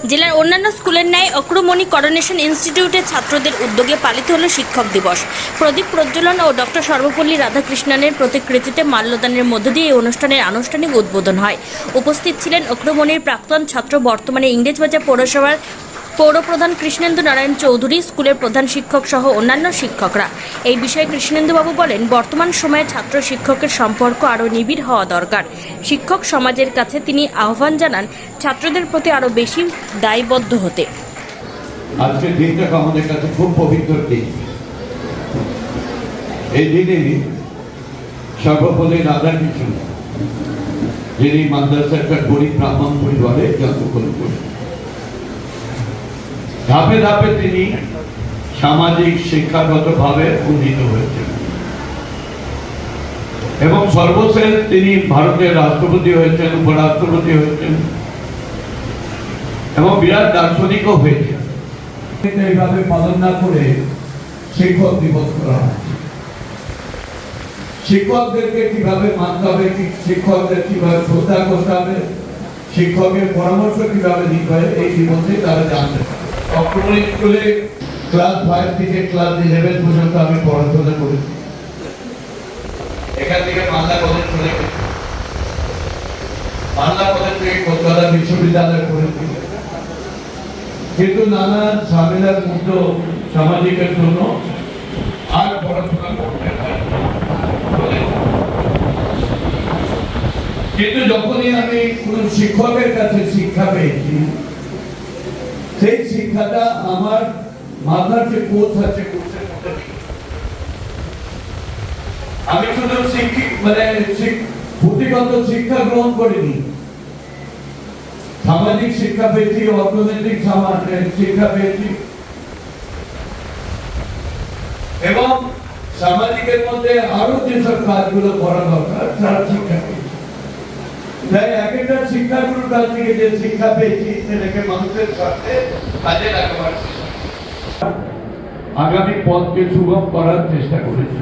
জেলার অন্যান্য স্কুলের ন্যায় অক্রমণী করোনেশন ইনস্টিটিউটের ছাত্রদের উদ্যোগে পালিত হল শিক্ষক দিবস। প্রদীপ প্রজ্বলন ও ডক্টর সর্বপল্লী রাধাকৃষ্ণনের প্রতিকৃতিতে মাল্যদানের মধ্য দিয়ে এই অনুষ্ঠানের আনুষ্ঠানিক উদ্বোধন হয়। উপস্থিত ছিলেন অক্রমণীর প্রাক্তন ছাত্র, বর্তমানে ইংরেজবাজার পৌরসভার পৌরপ্রধান কৃষ্ণেন্দু নারায়ণ চৌধুরী, স্কুলের প্রধান শিক্ষক সহ অন্যান্য শিক্ষকরা। এই বিষয়ে কৃষ্ণেন্দুবাবু বলেন, বর্তমান সময়ে ছাত্র শিক্ষকের সম্পর্ক আরও নিবিড় হওয়া দরকার। শিক্ষক সমাজের কাছে তিনি আহ্বান জানান ছাত্রদের প্রতি আরও বেশি দায়বদ্ধ হতে। আজকের দিনটা আমাদের কাছে খুব পবিত্র দিন। এই দিনে সর্বপল্লী রাধাকৃষ্ণ, যিনি মাদ্রাসার একটা গরিব ব্রাহ্মণ পরিবারে জন্মগ্রহণ করেন, ধাপে ধাপে তিনি সামাজিক শিক্ষাগতভাবে উন্নীত হয়েছেন এবং সর্বশেষ তিনি ভারতের রাষ্ট্রপতি হয়েছেন, উপরাষ্ট্রপতি হয়েছেন এবং বিরাট দার্শনিকও হয়েছেন। এইভাবে পালন না করে শিক্ষক দিবস করা হয়। শিক্ষকদেরকে কিভাবে মানতে হবে, শিক্ষকদের কিভাবে শ্রদ্ধা করতে হবে, শিক্ষকের পরামর্শ কিভাবে নিতে হয়, এই দিবসে তারা জানতে পারে। অক্টোবর স্কুলে ক্লাস 5 থেকে ক্লাস 11 পর্যন্ত আমি পড়াশোনা করেছি। এখান থেকে মালদা কলেজ চলে গেছি, মালদা কলেজ থেকে কলকাতা বিশ্ববিদ্যালয় করেছি, কিন্তু নানা ঝামেলার মধ্যে সামাজিকের জন্য আর পড়াশোনা করতে হয়। কিন্তু যখনই আমি কোন শিক্ষকের কাছে শিক্ষা পেয়েছি, সেই শিক্ষাটা আমার মাথার যে কোষ আছে, কোষের মধ্যে আমি শুধু পুঁথিগত শিক্ষা গ্রহণ করিনি, সামাজিক শিক্ষা পেয়েছি, অর্থনৈতিক শিক্ষা পেয়েছি এবং সামাজিকের মধ্যে আরো যেসব কাজগুলো করা দরকার তার শিক্ষা পেয়েছি। তাই এক একটা শিক্ষাগুলোর কাছ থেকে যে শিক্ষা পেয়েছি সেটাকে মানুষের সাথে কাজে লাগাবার, আগামী পথকে সুগম করার চেষ্টা করেছি।